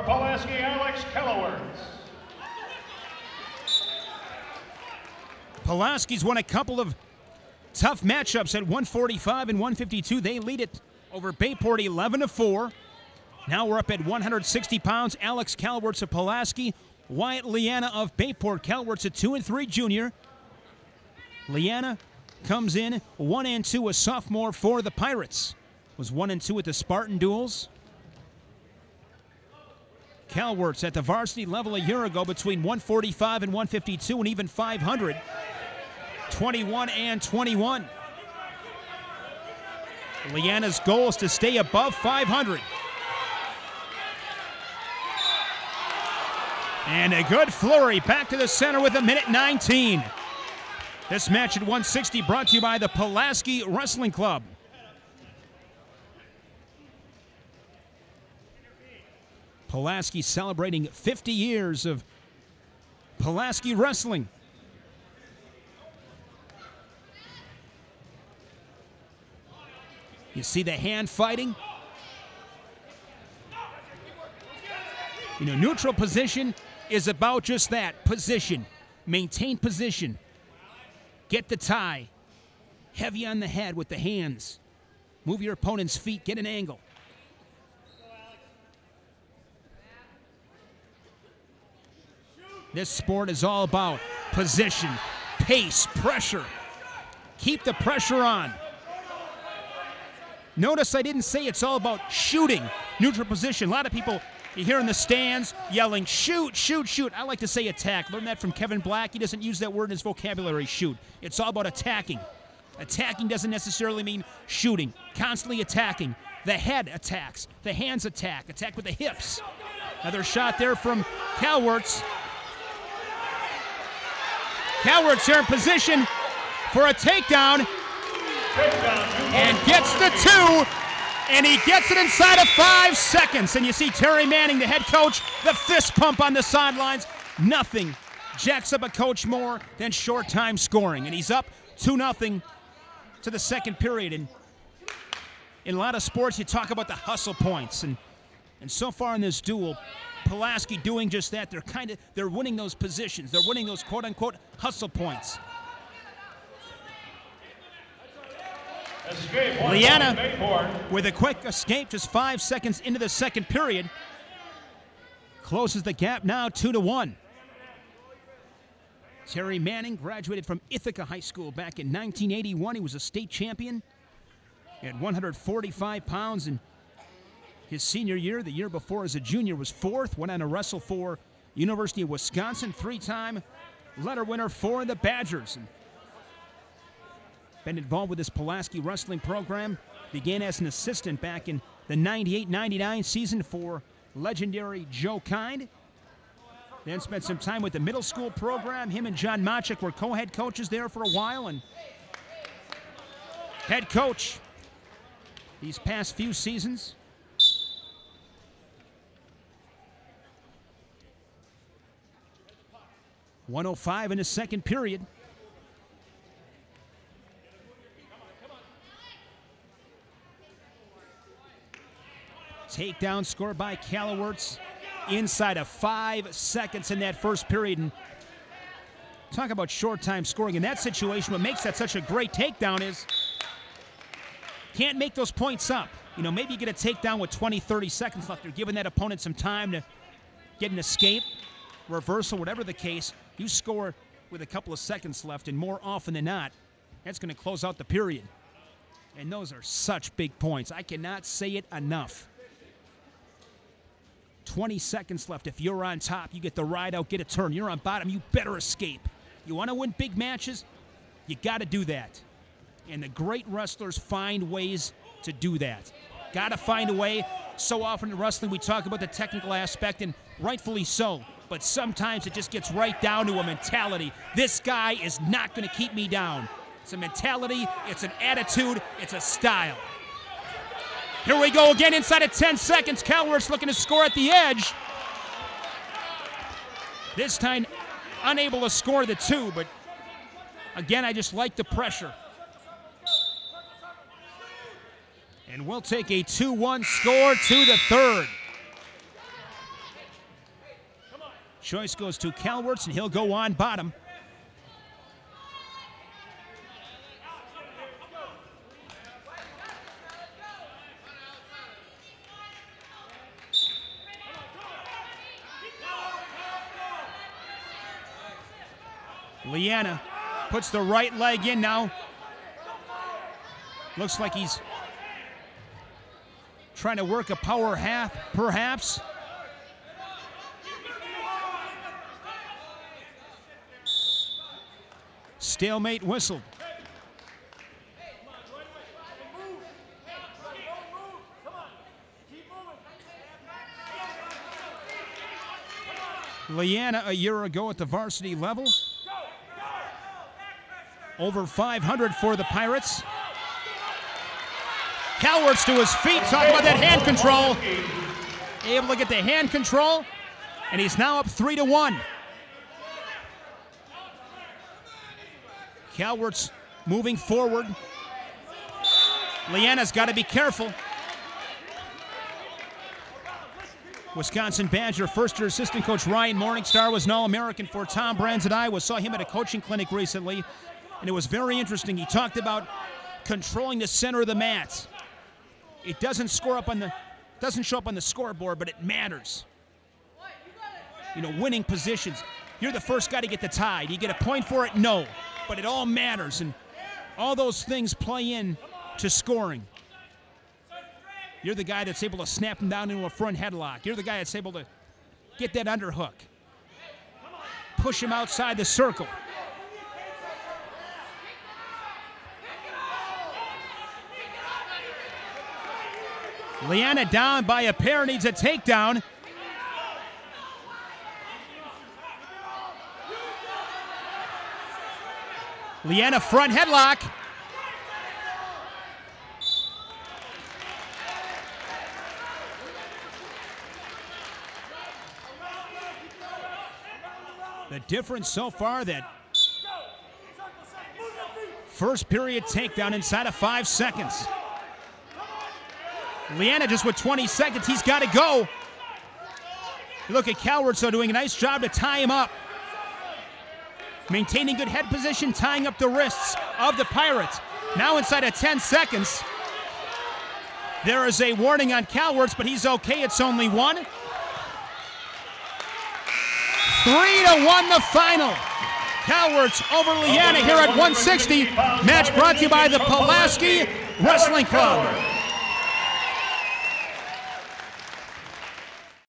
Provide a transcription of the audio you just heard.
For Pulaski, Caelwaerts. Pulaski's won a couple of tough matchups at 145 and 152. They lead it over Bayport 11-4. Now we're up at 160 pounds. Caelwaerts of Pulaski. Wyatt Leanna of Bayport. Caelwaerts a 2-3 junior. Leanna comes in 1-2, a sophomore for the Pirates. Was 1-2 at the Spartan duels. Caelwaerts at the varsity level a year ago between 145 and 152 and even 500. 21-21. Leanna's goal is to stay above 500. And a good flurry back to the center with 1:19. This match at 160 brought to you by the Pulaski Wrestling Club. Pulaski celebrating 50 years of Pulaski wrestling. You see the hand fighting? You know, neutral position is about just that, position. Maintain position. Get the tie. Heavy on the head with the hands. Move your opponent's feet, get an angle. This sport is all about position, pace, pressure. Keep the pressure on. Notice I didn't say it's all about shooting, neutral position. A lot of people, you hear in the stands yelling, shoot, shoot, shoot. I like to say attack. Learned that from Kevin Black. He doesn't use that word in his vocabulary, shoot. It's all about attacking. Attacking doesn't necessarily mean shooting. Constantly attacking. The head attacks. The hands attack. Attack with the hips. Another shot there from Caelwaerts. Caelwaerts here in position for a takedown. And gets the 2. And he gets it inside of 5 seconds. And you see Terry Manning, the head coach, the fist pump on the sidelines. Nothing jacks up a coach more than short time scoring. And he's up 2-0 to the second period. And in a lot of sports, you talk about the hustle points. And so far in this duel, Pulaski doing just that. They're winning those positions. They're winning those quote-unquote hustle points. Leanna with a quick escape just 5 seconds into the second period. Closes the gap now 2-1. Terry Manning graduated from Ithaca High School back in 1981. He was a state champion at 145 pounds in his senior year. The year before as a junior was 4th. Went on to wrestle for University of Wisconsin. 3-time letter winner for the Badgers. And been involved with this Pulaski wrestling program. Began as an assistant back in the 98-99 season for legendary Joe Kind. Then spent some time with the middle school program. Him and John Machik were co-head coaches there for a while. And head coach these past few seasons. .105 in the second period. Takedown scored by Caelwaerts inside of 5 seconds in that first period. And talk about short time scoring in that situation. What makes that such a great takedown is can't make those points up. You know, maybe you get a takedown with 20, 30 seconds left. You're giving that opponent some time to get an escape, reversal, whatever the case. You score with a couple of seconds left, and more often than not, that's going to close out the period. And those are such big points. I cannot say it enough. 20 seconds left. If you're on top, you get the ride out, get a turn. You're on bottom, you better escape. You want to win big matches? You got to do that. And the great wrestlers find ways to do that. Got to find a way. So often in wrestling, we talk about the technical aspect, and rightfully so. But sometimes it just gets right down to a mentality. This guy is not going to keep me down. It's a mentality, it's an attitude, it's a style. Here we go again inside of 10 seconds. Caelwaerts looking to score at the edge. This time unable to score the 2, but again, I just like the pressure. And we'll take a 2-1 score to the third. Choice goes to Caelwaerts, and he'll go on bottom. Leanna puts the right leg in now. Looks like he's trying to work a power half, perhaps. Stalemate whistled. Leanna a year ago at the varsity level. Over 500 for the Pirates. Caelwaerts to his feet. Talk about that hand control. Able to get the hand control, and he's now up 3-1. Caelwaerts moving forward. Leanna's got to be careful. Wisconsin Badger first-year assistant coach Ryan Morningstar was an All-American for Tom Brands at Iowa. Saw him at a coaching clinic recently, and it was very interesting. He talked about controlling the center of the mat. It doesn't show up on the scoreboard, but it matters. You know, winning positions. You're the first guy to get the tie. Do you get a point for it? No. But it all matters, and all those things play in to scoring. You're the guy that's able to snap him down into a front headlock. You're the guy that's able to get that underhook. Push him outside the circle. Leanna down by a pair, needs a takedown. Leanna front headlock. The difference so far, that first period takedown inside of 5 seconds. Leanna just with 20 seconds, he's got to go. Look at Caelwaerts, though, doing a nice job to tie him up. Maintaining good head position, tying up the wrists of the Pirates. Now inside of 10 seconds, there is a warning on Caelwaerts, but he's okay, it's only one. 3-1 the final. Caelwaerts over Leanna here at 160. Match brought to you by the Pulaski Wrestling Club.